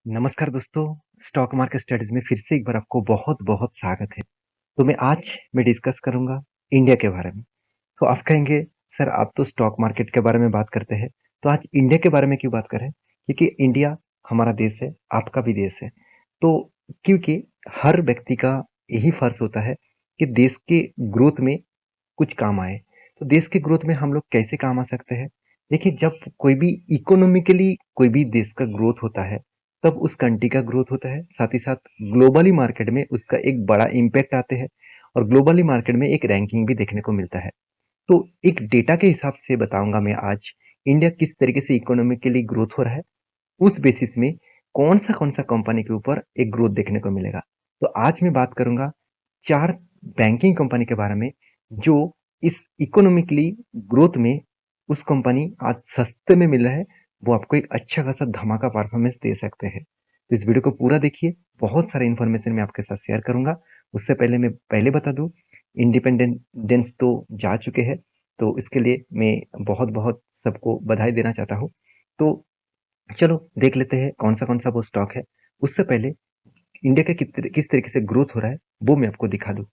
नमस्कार दोस्तों, stock market studies में फिर से एक बार आपको बहुत-बहुत स्वागत है। तो मैं डिस्कस करूँगा इंडिया के बारे में। तो आप कहेंगे सर आप तो स्टॉक मार्केट के बारे में बात करते हैं, तो आज इंडिया के बारे में क्यों बात करें? क्योंकि इंडिया हमारा देश है, आपका भी देश है। तो क्योंकि हर व्यक्ति का यही फ़र्ज़ होता है कि देश के ग्रोथ में कुछ काम आए। तो देश के ग्रोथ में हम लोग कैसे काम आ सकते हैं? देखिए जब कोई भी इकोनॉमिकली कोई भी देश का ग्रोथ होता है, तब उस कंट्री का ग्रोथ होता है, साथ ही साथ ग्लोबली मार्केट में उसका एक बड़ा इम्पैक्ट आते हैं और ग्लोबली मार्केट में एक रैंकिंग भी देखने को मिलता है। तो एक डेटा के हिसाब से बताऊँगा मैं आज, इंडिया किस तरीके से इकोनॉमिकली ग्रोथ हो रहा है, उस बेसिस में कौन-सा कंपनी के ऊपर एक ग्रोथ देखने को मिलेगा। तो आज मैं बात करूँगा 4 बैंकिंग कंपनी के बारे में, जो इस इकोनॉमिकली ग्रोथ में उस कंपनी आज सस्ते में मिल रहा है, वो आपको एक अच्छा खासा धमाका परफॉर्मेंस दे सकते हैं। तो इस वीडियो को पूरा देखिए, बहुत सारे इन्फॉर्मेशन मैं आपके साथ शेयर करूँगा। उससे पहले मैं पहले बता दूँ, इंडिपेंडेंस तो जा चुके हैं, तो इसके लिए मैं बहुत-बहुत सबको बधाई देना चाहता हूँ। तो चलो देख लेते हैं कौन सा वो स्टॉक है। उससे पहले इंडिया का किस तरीके से ग्रोथ हो रहा है, वो मैं आपको दिखा दूँ।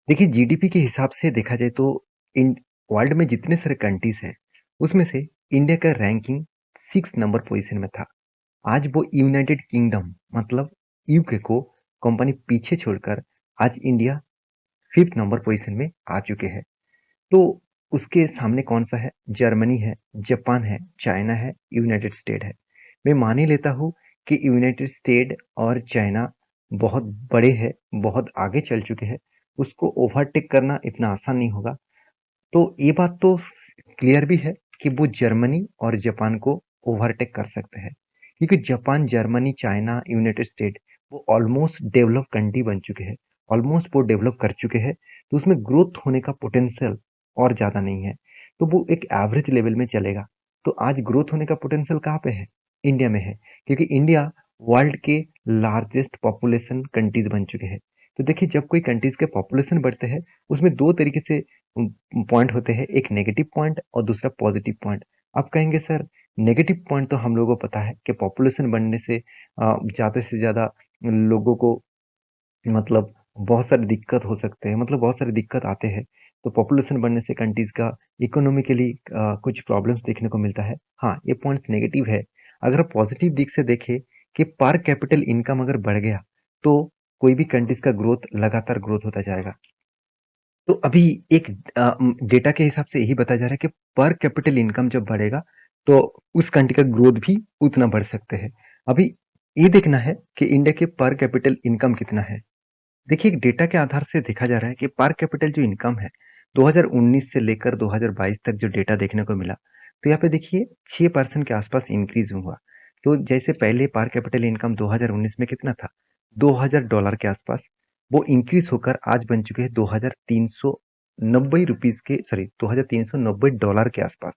देखिए जीडीपी के हिसाब से देखा जाए तो इन वर्ल्ड में जितने सारे कंट्रीज हैं, उसमें से इंडिया का रैंकिंग 6 नंबर पोजीशन में था। आज वो यूनाइटेड किंगडम मतलब यूके को कंपनी पीछे छोड़कर आज इंडिया 5th नंबर पोजीशन में आ चुके हैं। तो उसके सामने कौन-सा है? जर्मनी है, जापान है, चाइना है, यूनाइटेड स्टेट है। मैं मान ही लेता हूँ कि यूनाइटेड स्टेट और चाइना बहुत बड़े हैं, बहुत आगे चल चुके हैं। उसको ओवरटेक करना इतना आसान नहीं होगा। तो ये बात तो क्लियर भी है कि वो जर्मनी और जापान को ओवरटेक कर सकते हैं। क्योंकि Japan, Germany, China, United state वो ऑलमोस्ट डेवलप कंट्री बन चुके हैं। ऑलमोस्ट वो डेवलप कर चुके हैं। तो उसमें ग्रोथ होने का पोटेंशियल और ज़्यादा नहीं है। तो वो एक एवरेज लेवल में चलेगा। तो आज ग्रोथ होने का पोटेंशियल कहाँ पे है? इंडिया में है। क्योंकि इंडिया वर्ल्ड के लार्जेस्ट पॉपुलेशन कंट्रीज बन चुके हैं। तो देखिए जब कोई कंट्रीज के पॉपुलेशन बढ़ते हैं, उसमें 2 तरीके से पॉइंट होते हैं, एक नेगेटिव पॉइंट और दूसरा पॉजिटिव पॉइंट। आप कहेंगे सर नेगेटिव पॉइंट तो हम लोगों को पता है कि पॉपुलेशन बढ़ने से ज़्यादा से ज़्यादा लोगों को मतलब बहुत सारी दिक्कत हो सकते हैं, मतलब बहुत सारी दिक्कत आते हैं। तो पॉपुलेशन बढ़ने से कंट्रीज़ का इकोनॉमिकली कुछ प्रॉब्लम्स देखने को मिलता है। हाँ, ये पॉइंट्स नेगेटिव है। अगर आप पॉजिटिव दिख से देखें कि पर कैपिटल इनकम अगर बढ़ गया, तो कोई भी कंट्रीज़ का ग्रोथ लगातार ग्रोथ होता जाएगा। तो अभी एक डेटा के हिसाब से यही बताया जा रहा है कि पर कैपिटल इनकम जब बढ़ेगा, तो उस कंट्री का ग्रोथ भी उतना बढ़ सकते हैं। अभी ये देखना है कि इंडिया के पर कैपिटल इनकम कितना है। देखिए, एक डेटा के आधार से देखा जा रहा है कि पर कैपिटल जो इनकम है, 2019 से लेकर 2022 तक जो डेटा देखने को मिला, तो यहाँ पे देखिए 6% के आसपास इंक्रीज हुआ। तो जैसे पहले पर कैपिटल इनकम 2019 में कितना था? $2000 के आसपास। वो इंक्रीज होकर आज बन चुके हैं 2390 रुपीस के सॉरी $2390 के आसपास।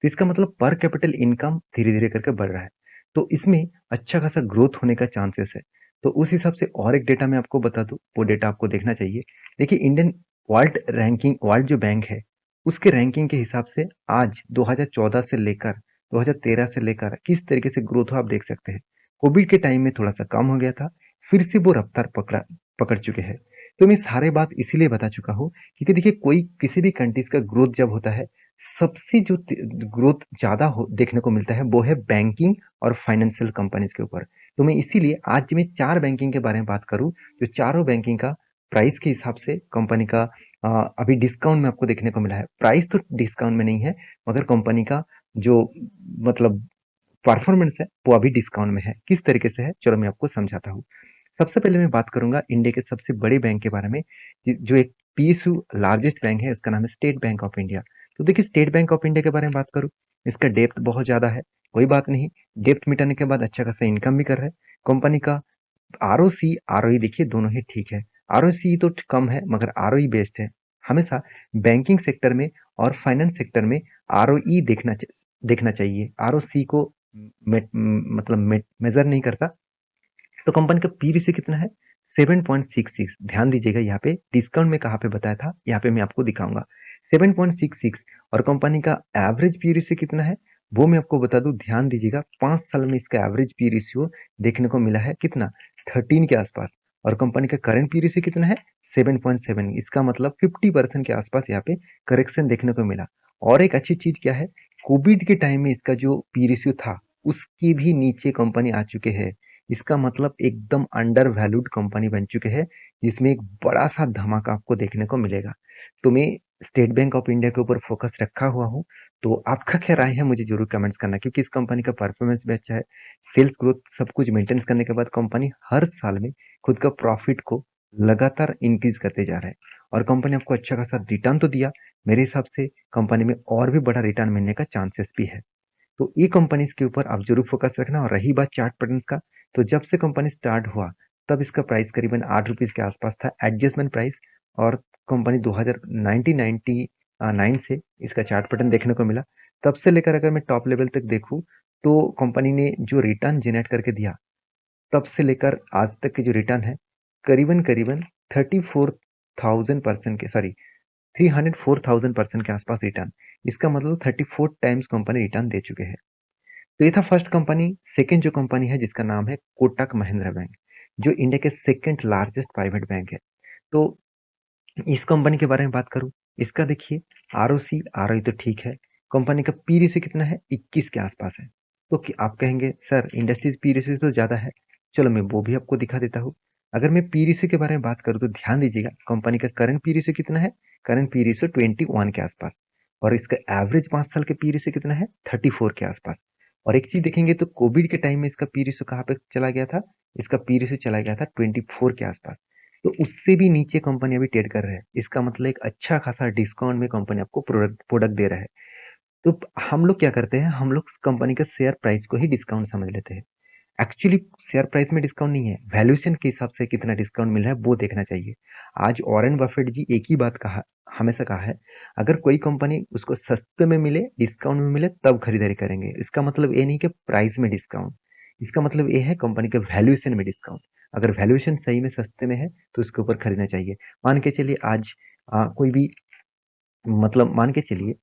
तो इसका मतलब पर कैपिटल इनकम धीरे-धीरे करके बढ़ रहा है। तो इसमें अच्छा खासा ग्रोथ होने का चांसेस है। तो उस हिसाब से और एक डेटा मैं आपको बता दूँ, वो डेटा आपको देखना चाहिए। देखिए इंडियन वर्ल्ड जो बैंक है, उसके रैंकिंग के हिसाब से आज 2014 से लेकर 2013 से लेकर किस तरीके से ग्रोथ हो आप देख सकते हैं। कोविड के टाइम में थोड़ा-सा कम हो गया था, फिर से वो रफ्तार पकड़ चुके हैं। तो मैं सारे बात इसीलिए बता चुका हूँ क्योंकि देखिए कोई किसी भी कंट्रीज़ का ग्रोथ जब होता है, सबसे जो ति ग्रोथ ज़्यादा हो देखने को मिलता है, वो है बैंकिंग और फाइनेंशियल कंपनीज़ के ऊपर। तो मैं इसीलिए आज मैं 4 बैंकिंग के बारे में बात करूँ, जो चारों बैंकिंग का प्राइस के हिसाब से कंपनी का अभी डिस्काउंट में आपको देखने को मिला है। प्राइस तो डिस्काउंट में नहीं है, मगर कंपनी का जो मतलब परफॉर्मेंस है, वो अभी डिस्काउंट में है। किस तरीके से है, चलो मैं आपको समझाता हूँ। सबसे पहले मैं बात करूँगा इंडिया के सबसे बड़े बैंक के बारे में, जो एक पीएसयू लार्जेस्ट बैंक है, उसका नाम है स्टेट बैंक ऑफ इंडिया। तो देखिए स्टेट बैंक ऑफ इंडिया के बारे में बात करूँ, इसका डेप्थ बहुत ज़्यादा है, कोई बात नहीं, डेप्थ मिटाने के बाद अच्छा खासा इनकम भी कर रहा है। कंपनी का आरओसी, आरओई देखिए दोनों ही ठीक है। आरओसी तो कम है मगर आरओई बेस्ट है। हमेशा बैंकिंग सेक्टर में और फाइनेंस सेक्टर में आरओई देखना चाहिए। आरओसी को मतलब मेजर नहीं करता। तो कंपनी का पी रेशियो कितना है? 7.66। ध्यान दीजिएगा यहाँ पे डिस्काउंट में कहाँ पे बताया था, यहाँ पे मैं आपको दिखाऊंगा। 7.66 और कंपनी का एवरेज पी रेशियो कितना है? वो मैं आपको बता दूँ, ध्यान दीजिएगा, 5 साल में इसका एवरेज पी रेशियो देखने को मिला है कितना? 13 के आसपास। और कंपनी का करंट पी रेशियो कितना है? 7.7। इसका मतलब 50% के आसपास यहाँ पे करेक्शन देखने को मिला। और एक अच्छी चीज़ क्या है? कोविड के टाइम में इसका जो पी रेशियो था, उसके भी नीचे कंपनी आ चुके हैं। इसका मतलब एकदम अंडर वैल्यूड कंपनी बन चुके हैं, जिसमें एक बड़ा-सा धमाका आपको देखने को मिलेगा। तो मैं स्टेट बैंक ऑफ इंडिया के ऊपर फोकस रखा हुआ हूँ। तो आपका क्या राय है, मुझे ज़रूर कमेंट्स करना, क्योंकि इस कंपनी का परफॉर्मेंस भी अच्छा है। सेल्स ग्रोथ सब कुछ मेंटेन करने के बाद कंपनी हर साल में खुद का प्रॉफिट को लगातार इंक्रीज करते जा रहा है। और कंपनी आपको अच्छा खासा रिटर्न तो दिया। मेरे हिसाब से कंपनी में और भी बड़ा रिटर्न मिलने का चांसेस भी है। तो ये कंपनीज के ऊपर आप जरूर फोकस रखना। और रही बात चार्ट पैटर्न्स का, तो जब से कंपनी स्टार्ट हुआ तब इसका प्राइस करीबन 8 रुपीज के आसपास था, एडजस्टमेंट प्राइस। और कंपनी 1999 से इसका चार्ट पैटर्न देखने को मिला। तब से लेकर अगर मैं टॉप लेवल तक देखूं, तो कंपनी ने जो रिटर्न जनरेट करके दिया, तब से लेकर आज तक के जो रिटर्न है, करीबन करीबन 34,000% के, सॉरी, 304,000% के आसपास रिटर्न। इसका मतलब 34 टाइम्स कंपनी रिटर्न दे चुके हैं। तो ये था फर्स्ट कंपनी। सेकंड जो कंपनी है, जिसका नाम है कोटक महिंद्रा बैंक, जो इंडिया के सेकंड लार्जेस्ट प्राइवेट बैंक है। तो इस कंपनी के बारे में बात करूं, इसका देखिए, आरओसी आरओई तो ठीक है। कंपनी का पी रेशियो कितना है? 21 के आसपास है। तो आप कहेंगे सर इंडस्ट्रीज पी रेशियो तो ज्यादा है। चलो मैं वो भी आपको दिखा देता हूँ। अगर मैं पी रेशियो के बारे में बात करूँ तो ध्यान दीजिएगा, कंपनी का करंट पी रेशियो कितना है? करंट पी रेशियो 21 के आसपास। और इसका एवरेज 5 साल के पी रेशियो कितना है? 34 के आसपास। और एक चीज देखेंगे तो कोविड के टाइम में इसका पी रेशियो कहाँ पे चला गया था? इसका पी रेशियो चला गया था 24 के आसपास। तो उससे भी नीचे कंपनी अभी ट्रेड कर रहा है। इसका मतलब एक अच्छा खासा डिस्काउंट में कंपनी आपको प्रोडक्ट प्रोडक्ट दे रहा है। तो हम लोग क्या करते हैं, हम लोग कंपनी का शेयर प्राइस को ही डिस्काउंट समझ लेते हैं। एक्चुअली शेयर प्राइस में डिस्काउंट नहीं है, वैल्यूएशन के हिसाब से कितना डिस्काउंट मिल रहा है वो देखना चाहिए। आज वॉरेन बफेट जी एक ही बात कहा, हमेशा कहा है, अगर कोई कंपनी उसको सस्ते में मिले, डिस्काउंट में मिले, तब खरीदारी करेंगे। इसका मतलब ये नहीं कि प्राइस में डिस्काउंट, इसका मतलब ये है कंपनी के वैल्यूएशन में डिस्काउंट। अगर वैल्यूएशन सही में सस्ते में है तो उसके ऊपर खरीदना चाहिए। मान के चलिए आज कोई भी, मतलब मान के चलिए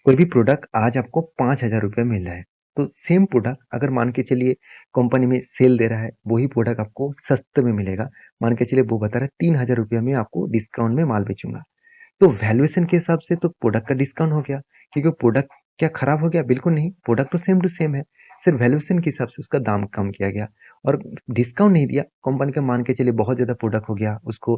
कोई भी प्रोडक्ट आज आपको 5,000 रुपये मिल रहा है, तो सेम प्रोडक्ट अगर मान के चलिए कंपनी में सेल दे रहा है, वही प्रोडक्ट आपको सस्ते में मिलेगा। मान के चलिए वो बता रहा है 3,000 रुपये में आपको डिस्काउंट में माल बेचूंगा। तो वैल्यूएशन के हिसाब से तो प्रोडक्ट का डिस्काउंट हो गया, क्योंकि प्रोडक्ट क्या खराब हो गया? बिल्कुल नहीं, प्रोडक्ट तो सेम टू सेम है। सिर्फ वैल्यूएशन के हिसाब से उसका दाम कम किया गया। और डिस्काउंट नहीं दिया कंपनी का। मान के चलिए बहुत ज्यादा प्रोडक्ट हो गया, उसको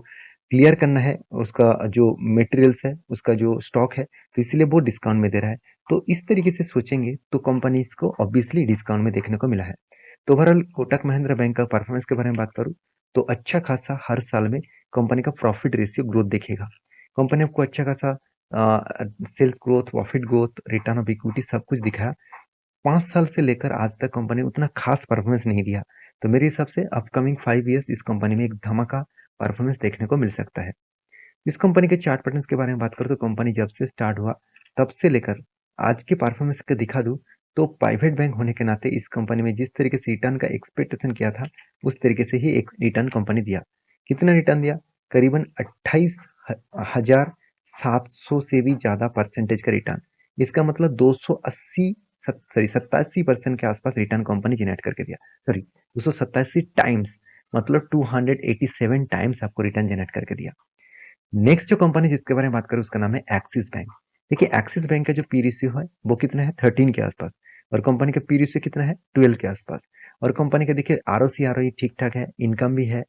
क्लियर करना है, उसका जो मटेरियल्स है, उसका जो स्टॉक है, तो इसलिए वो डिस्काउंट में दे रहा है। तो इस तरीके से सोचेंगे तो कंपनी इसको ऑब्वियसली डिस्काउंट में देखने को मिला है। तो ओवरऑल कोटक महिंद्रा बैंक का परफॉर्मेंस के बारे में बात करूँ, तो अच्छा खासा हर साल में कंपनी का प्रॉफिट रेशियो ग्रोथ दिखेगा। कंपनी आपको अच्छा खासा sales growth, profit growth, return of equity सब कुछ दिखाया। 5 साल से लेकर आज तक कंपनी उतना खास परफॉर्मेंस नहीं दिया। तो मेरे हिसाब से अपकमिंग 5 ईयर्स इस कंपनी में एक धमाका परफॉर्मेंस देखने को मिल सकता है। इस कंपनी के चार्ट पैटर्न्स के बारे में बात करूँ, तो कंपनी जब से स्टार्ट हुआ तब से लेकर आज के परफॉर्मेंस का दिखा दूं, तो प्राइवेट बैंक होने के नाते इस कंपनी में जिस तरीके से रिटर्न का एक्सपेक्टेशन किया था, उस तरीके से ही एक रिटर्न कंपनी दिया। कितना रिटर्न दिया? करीबन 28,700 से भी ज्यादा परसेंटेज का रिटर्न। इसका मतलब 280, सॉरी 87% के आसपास रिटर्न कंपनी जनरेट करके दिया। सॉरी, 287 टाइम्स, मतलब 287 टाइम्स आपको रिटर्न जनरेट करके दिया। नेक्स्ट जो कंपनी जिसके बारे में बात करें, उसका नाम है एक्सिस बैंक। देखिए एक्सिस बैंक का जो पी रेशियो है वो कितना है? 13 के आसपास। और कंपनी का पी रेशियो कितना है? 12 के आसपास। और कंपनी का देखिए आरओसी आरओई ठीक ठाक है, इनकम भी है,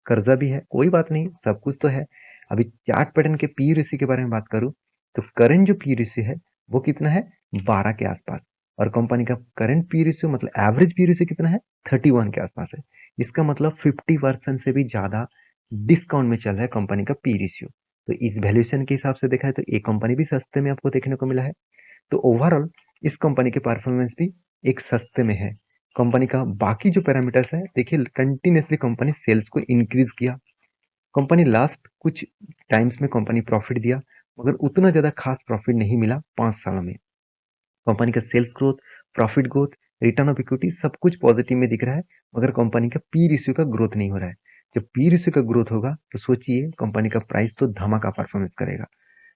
कर्जा भी है, कोई बात नहीं, सब कुछ तो है। अभी चार्ट पैटर्न के पी रेशियो के बारे में बात करूं, तो करंट जो पी रेशियो है वो कितना है? 12 के आसपास। और कंपनी का करंट पी रेशियो मतलब एवरेज पी रेशियो कितना है? 31 के आसपास है। इसका मतलब 50% से भी ज्यादा डिस्काउंट में चल रहा है कंपनी का पी रेशियो। तो इस वैल्यूएशन के हिसाब से देखा है तो ये कंपनी भी सस्ते में आपको देखने को मिला है। तो ओवरऑल इस कंपनी के परफॉर्मेंस भी एक सस्ते में है। कंपनी का बाकी जो पैरामीटर्स है, देखिए कंटिन्यूसली कंपनी सेल्स को इंक्रीज किया। कंपनी लास्ट कुछ टाइम्स में कंपनी प्रॉफिट दिया, मगर उतना ज्यादा खास प्रॉफिट नहीं मिला 5 सालों में। कंपनी का sales growth, profit growth, return of equity सब कुछ पॉजिटिव में दिख रहा है, मगर कंपनी का पी रेशियो का ग्रोथ नहीं हो रहा है। जब पी रेशियो का ग्रोथ होगा तो सोचिए कंपनी का प्राइस तो धमाका परफॉर्मेंस करेगा।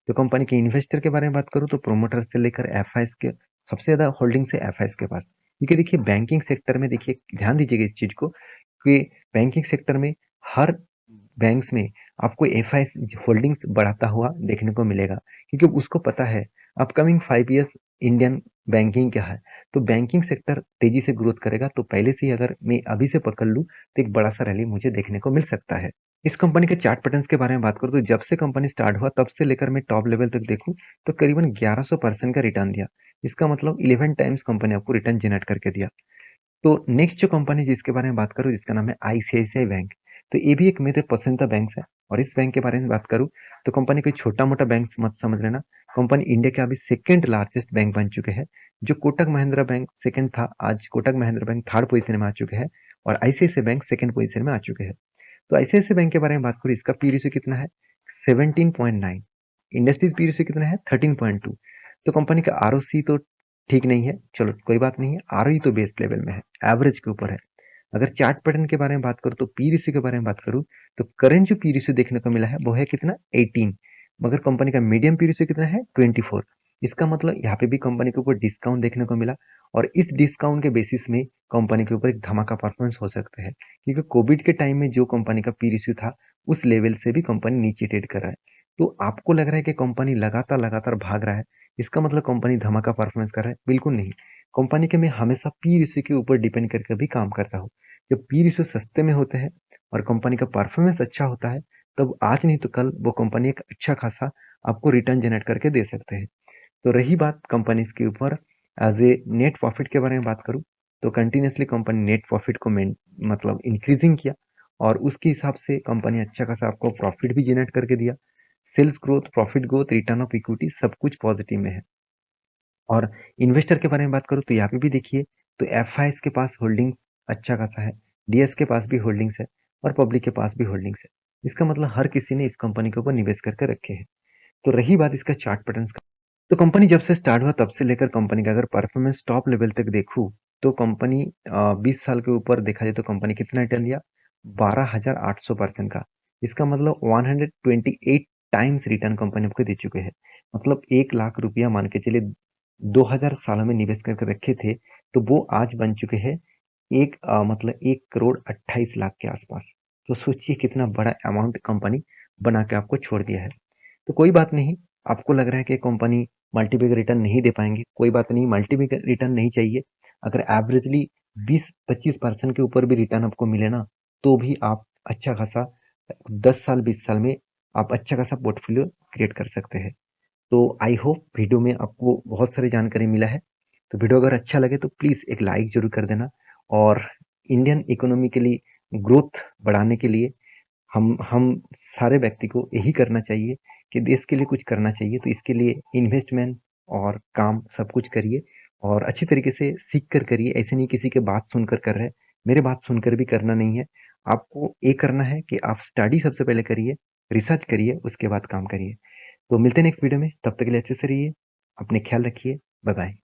तो कंपनी के इन्वेस्टर के बारे में बात करूं, तो प्रोमोटर से लेकर एफआईएस के सबसे ज़्यादा होल्डिंग्स है एफआईएस के पास। क्योंकि देखिए बैंकिंग सेक्टर में देखिए ध्यान दीजिएगा इस चीज़ को कि बैंकिंग सेक्टर में हर बैंक्स में आपको एफआईएस होल्डिंग्स बढ़ाता हुआ देखने को मिलेगा, क्योंकि उसको पता है अपकमिंग 5 इयर्स इंडियन बैंकिंग क्या है। तो बैंकिंग सेक्टर तेजी से ग्रोथ करेगा, तो पहले से ही अगर मैं अभी से पकड़ लूँ तो एक बड़ा सा रैली मुझे देखने को मिल सकता है। इस कंपनी के चार्ट पैटर्न्स के बारे में बात करूँ तो जब से कंपनी स्टार्ट हुआ तब से लेकर मैं टॉप लेवल तक देखूँ तो करीबन 1100% का रिटर्न दिया। इसका मतलब 11 टाइम्स कंपनी आपको रिटर्न जनरेट करके दिया। तो नेक्स्ट जो कंपनी जिसके बारे में बात करूँ जिसका नाम है आईसीआईसीआई बैंक। तो ये भी एक मेरे पसंदीदा बैंक है। और इस बैंक के बारे में बात करूँ तो कंपनी कोई छोटा मोटा बैंक मत समझ लेना। कंपनी इंडिया के अभी सेकेंड लार्जेस्ट बैंक बन चुके हैं। जो कोटक महिंद्रा बैंक सेकेंड था, आज Kotak Mahindra bank third position में आ चुके हैं और आईसीआईसीआई बैंक सेकेंड पोजीशन में आ चुके हैं। तो आईसीआईसीआई बैंक के बारे में बात करूँ, इसका पी रेशियो कितना है 17.9। इंडस्ट्रीज पी रेशियो कितना है 13.2। तो कंपनी का आरओसी तो ठीक नहीं है, चलो कोई बात नहीं है। आरओई तो बेस्ट लेवल में है, एवरेज के ऊपर है। अगर चार्ट पैटर्न के बारे में बात करूँ तो पी रेशियो के बारे में बात करूँ तो करंट जो पी रेशियो देखने को मिला है वो है कितना 18। मगर कंपनी का मीडियम पी रेशियो कितना है 24। इसका मतलब यहाँ पे भी कंपनी के ऊपर डिस्काउंट देखने को मिला और इस डिस्काउंट के बेसिस में कंपनी के ऊपर एक धमाका परफॉर्मेंस हो सकता है, क्योंकि कोविड के टाइम में जो कंपनी का पी रेशियो था उस लेवल से भी कंपनी नीचे ट्रेड कर रहा है। तो आपको लग रहा है कि कंपनी लगातार लगातार भाग रहा है, इसका मतलब कंपनी धमाका परफॉर्मेंस कर रहा है? बिल्कुल नहीं। कंपनी के मैं हमेशा पी रेशियो के ऊपर डिपेंड करके भी काम करता हूँ। जब पी रेशियो सस्ते में होते हैं और कंपनी का परफॉर्मेंस अच्छा होता है तब आज नहीं तो कल वो कंपनी एक अच्छा खासा आपको रिटर्न जनरेट करके दे सकते हैं। तो रही बात कंपनीज के ऊपर एज ए नेट प्रॉफिट के बारे में बात करूँ तो कंटिन्यूसली कंपनी नेट प्रॉफिट को मतलब इंक्रीजिंग किया और उसके हिसाब से कंपनी अच्छा खासा आपको प्रॉफिट भी जनरेट करके दिया। Sales growth, profit growth, return of equity सब कुछ पॉजिटिव में है। और इन्वेस्टर के बारे में बात करूँ तो यहाँ पे भी देखिए तो एफआईएस के पास होल्डिंग्स अच्छा खासा है, डीएस के पास भी होल्डिंग्स है और पब्लिक के पास भी होल्डिंग्स है। इसका मतलब हर किसी ने इस कंपनी के ऊपर निवेश करके रखे हैं। तो रही बात इसका चार्ट पैटर्न का, तो कंपनी जब से स्टार्ट हुआ तब से लेकर कंपनी का अगर परफॉर्मेंस टॉप लेवल तक देखूँ तो कंपनी 20 साल के ऊपर देखा जाए तो कंपनी कितना रिटर्न दिया 12,800% का। इसका मतलब 128 टाइम्स रिटर्न कंपनी आपको दे चुके हैं। मतलब 1 लाख रुपया मान के चलिए 2000 सालों में निवेश करके रखे थे तो वो आज बन चुके हैं मतलब 1,28 लाख के आसपास। तो सोचिए कितना बड़ा अमाउंट कंपनी बना के आपको छोड़ दिया है। तो कोई बात नहीं, आपको लग रहा है कि कंपनी मल्टीबैग रिटर्न नहीं दे पाएंगे, कोई बात नहीं, मल्टीबैग रिटर्न नहीं चाहिए। अगर एवरेजली 20-25% के ऊपर भी रिटर्न आपको मिले ना तो भी आप अच्छा खासा 10 साल 20 साल में आप अच्छा खासा पोर्टफोलियो क्रिएट कर सकते हैं। तो आई होप वीडियो में आपको बहुत सारी जानकारी मिला है। तो वीडियो अगर अच्छा लगे तो प्लीज़ एक लाइक ज़रूर कर देना। और इंडियन इकोनॉमी के लिए ग्रोथ बढ़ाने के लिए हम सारे व्यक्ति को यही करना चाहिए कि देश के लिए कुछ करना चाहिए। तो इसके लिए इन्वेस्टमेंट और काम सब कुछ करिए और अच्छी तरीके से सीख कर करिए। ऐसे नहीं किसी के बात सुनकर कर रहे हैं, मेरे बात सुनकर भी करना नहीं है। आपको ये करना है कि आप स्टडी सबसे पहले करिए, रिसर्च करिए, उसके बाद काम करिए। तो मिलते हैं नेक्स्ट वीडियो में, तब तक के लिए अच्छे से रहिए, अपने ख्याल रखिए, बाय बाय।